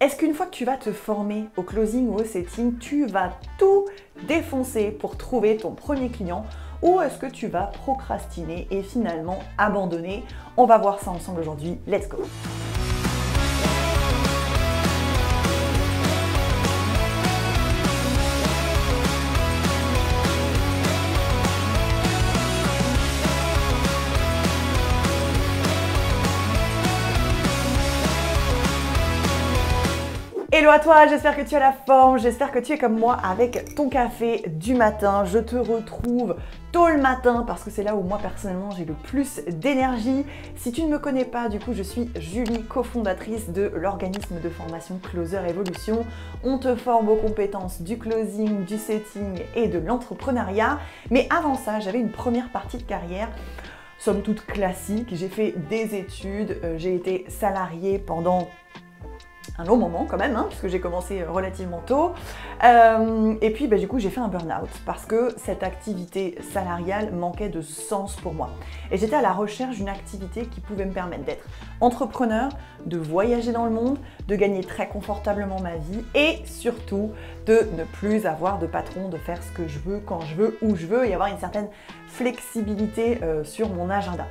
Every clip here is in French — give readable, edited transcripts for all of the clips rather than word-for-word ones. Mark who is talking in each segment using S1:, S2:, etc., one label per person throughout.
S1: Est-ce qu'une fois que tu vas te former au closing ou au setting, tu vas tout défoncer pour trouver ton premier client ou est-ce que tu vas procrastiner et finalement abandonner? On va voir ça ensemble aujourd'hui. Let's go! Hello à toi, j'espère que tu as la forme, j'espère que tu es comme moi avec ton café du matin. Je te retrouve tôt le matin parce que c'est là où moi personnellement j'ai le plus d'énergie. Si tu ne me connais pas, du coup je suis Julie, cofondatrice de l'organisme de formation Closer Evolution. On te forme aux compétences du closing, du setting et de l'entrepreneuriat. Mais avant ça, j'avais une première partie de carrière somme toute classique. J'ai fait des études, j'ai été salariée pendant un long moment quand même, puisque j'ai commencé relativement tôt. Et puis du coup j'ai fait un burn-out parce que cette activité salariale manquait de sens pour moi. Et j'étais à la recherche d'une activité qui pouvait me permettre d'être entrepreneur, de voyager dans le monde, de gagner très confortablement ma vie et surtout de ne plus avoir de patron, de faire ce que je veux, quand je veux, où je veux et avoir une certaine flexibilité sur mon agenda.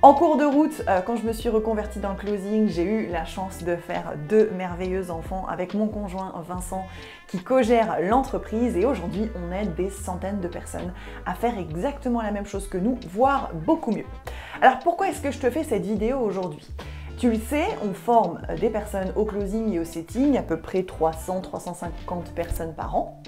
S1: En cours de route, quand je me suis reconvertie dans le closing, j'ai eu la chance de faire 2 merveilleux enfants avec mon conjoint Vincent qui co-gère l'entreprise et aujourd'hui on aide des centaines de personnes à faire exactement la même chose que nous, voire beaucoup mieux. Alors pourquoi est-ce que je te fais cette vidéo aujourd'hui ? Tu le sais, on forme des personnes au closing et au setting, à peu près 300-350 personnes par an.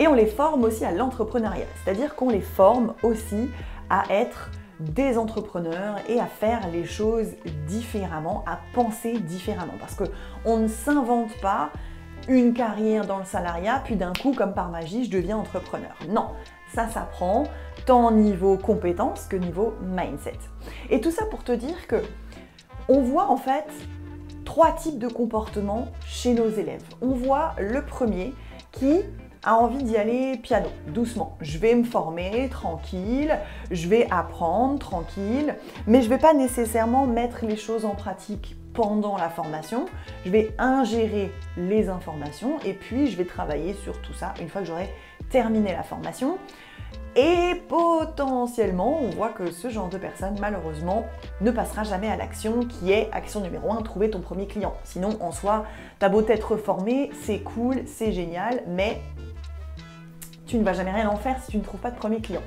S1: Et on les forme aussi à l'entrepreneuriat, c'est-à-dire qu'on les forme aussi à être des entrepreneurs et à faire les choses différemment, à penser différemment. Parce qu'on ne s'invente pas une carrière dans le salariat, puis d'un coup, comme par magie, je deviens entrepreneur. Non, ça s'apprend tant niveau compétences que niveau mindset. Et tout ça pour te dire que on voit en fait 3 types de comportements chez nos élèves. On voit le premier qui a envie d'y aller piano, doucement. Je vais me former tranquille, je vais apprendre tranquille, mais je ne vais pas nécessairement mettre les choses en pratique pendant la formation. Je vais ingérer les informations et puis je vais travailler sur tout ça une fois que j'aurai terminé la formation. Et potentiellement, on voit que ce genre de personne, malheureusement, ne passera jamais à l'action qui est action numéro 1, trouver ton premier client. Sinon, en soi, t'as beau t'être formé, c'est cool, c'est génial, mais tu ne vas jamais rien en faire si tu ne trouves pas de premier client.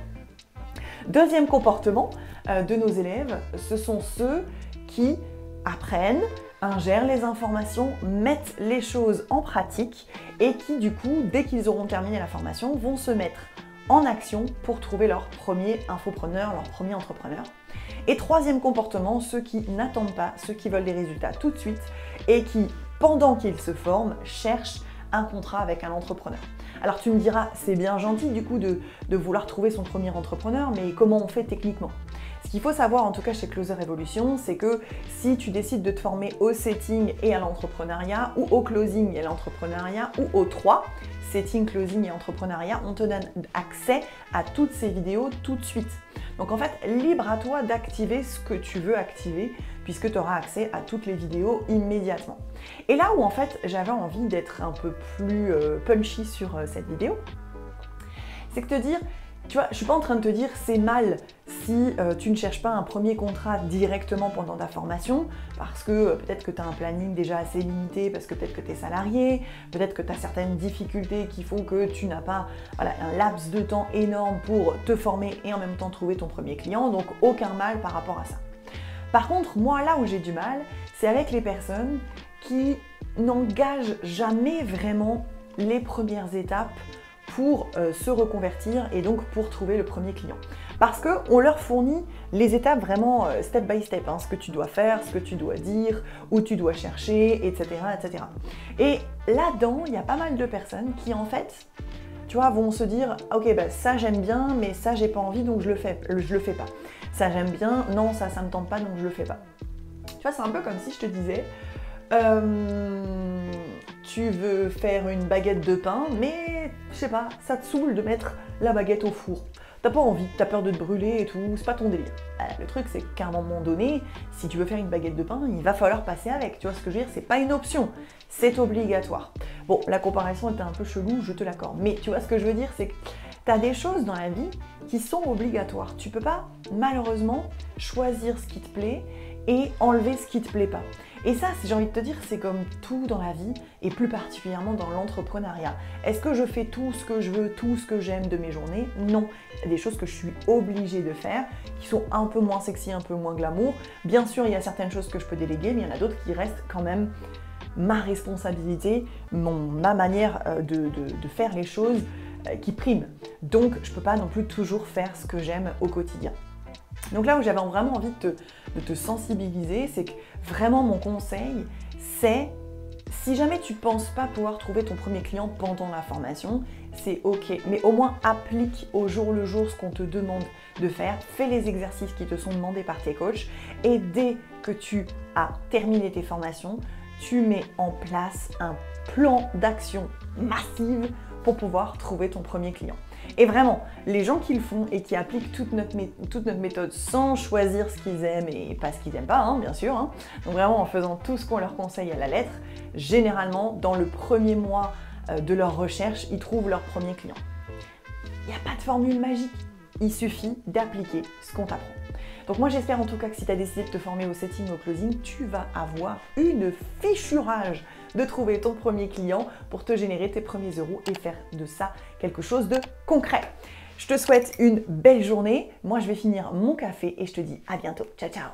S1: Deuxième comportement de nos élèves, ce sont ceux qui apprennent, ingèrent les informations, mettent les choses en pratique et qui du coup, dès qu'ils auront terminé la formation, vont se mettre en action pour trouver leur premier infopreneur, leur premier entrepreneur. Et troisième comportement, ceux qui n'attendent pas, ceux qui veulent des résultats tout de suite et qui, pendant qu'ils se forment, cherchent un contrat avec un entrepreneur. Alors tu me diras, c'est bien gentil du coup de vouloir trouver son premier entrepreneur, mais comment on fait techniquement ? Ce qu'il faut savoir en tout cas chez Closer Evolution, c'est que si tu décides de te former au setting et à l'entrepreneuriat, ou au closing et à l'entrepreneuriat, ou aux 3, setting, closing et entrepreneuriat, on te donne accès à toutes ces vidéos tout de suite. Donc en fait, libre à toi d'activer ce que tu veux activer, puisque tu auras accès à toutes les vidéos immédiatement. Et là où en fait j'avais envie d'être un peu plus punchy sur cette vidéo, c'est que te dire, tu vois, je suis pas en train de te dire c'est mal si tu ne cherches pas un premier contrat directement pendant ta formation, parce que peut-être que tu as un planning déjà assez limité, parce que peut-être que tu es salarié, peut-être que tu as certaines difficultés qui font que tu n'as pas un laps de temps énorme pour te former et en même temps trouver ton premier client, donc aucun mal par rapport à ça. Par contre, moi là où j'ai du mal, c'est avec les personnes qui n'engagent jamais vraiment les premières étapes pour se reconvertir et donc pour trouver le premier client. Parce qu'on leur fournit les étapes vraiment step by step, ce que tu dois faire, ce que tu dois dire, où tu dois chercher, etc. etc. Et là-dedans, il y a pas mal de personnes qui en fait, tu vois, vont se dire « Ok, ça j'aime bien, mais ça j'ai pas envie, donc je le fais pas. Ça j'aime bien, non, ça me tente pas, donc je le fais pas. » Tu vois, c'est un peu comme si je te disais tu veux faire une baguette de pain, mais je sais pas, ça te saoule de mettre la baguette au four. t'as pas envie, t'as peur de te brûler et tout, c'est pas ton délire. Le truc c'est qu'à un moment donné, si tu veux faire une baguette de pain, il va falloir passer avec, tu vois ce que je veux dire, c'est pas une option, c'est obligatoire. Bon, la comparaison était un peu chelou, je te l'accorde, mais tu vois ce que je veux dire, c'est que t'as des choses dans la vie qui sont obligatoires. Tu peux pas, malheureusement, choisir ce qui te plaît et enlever ce qui te plaît pas. Et ça, j'ai envie de te dire, c'est comme tout dans la vie, et plus particulièrement dans l'entrepreneuriat. Est-ce que je fais tout ce que je veux, tout ce que j'aime de mes journées? Non. Il y a des choses que je suis obligée de faire, qui sont un peu moins sexy, un peu moins glamour. Bien sûr, il y a certaines choses que je peux déléguer, mais il y en a d'autres qui restent quand même ma responsabilité, ma manière de faire les choses qui prime. Donc, je ne peux pas non plus toujours faire ce que j'aime au quotidien. Donc là où j'avais vraiment envie de te sensibiliser, c'est que vraiment mon conseil, c'est si jamais tu ne penses pas pouvoir trouver ton premier client pendant la formation, c'est ok, mais au moins applique au jour le jour ce qu'on te demande de faire, fais les exercices qui te sont demandés par tes coachs et dès que tu as terminé tes formations, tu mets en place un plan d'action massive pour pouvoir trouver ton premier client. Et vraiment, les gens qui le font et qui appliquent toute notre méthode sans choisir ce qu'ils aiment et pas ce qu'ils n'aiment pas, hein, bien sûr, hein, donc vraiment en faisant tout ce qu'on leur conseille à la lettre, généralement, dans le premier mois de leur recherche, ils trouvent leur premier client. Il n'y a pas de formule magique, il suffit d'appliquer ce qu'on t'apprend. Donc moi j'espère en tout cas que si tu as décidé de te former au setting, au closing, tu vas avoir une fichurage de trouver ton premier client pour te générer tes premiers euros et faire de ça quelque chose de concret. Je te souhaite une belle journée, moi je vais finir mon café et je te dis à bientôt, ciao ciao.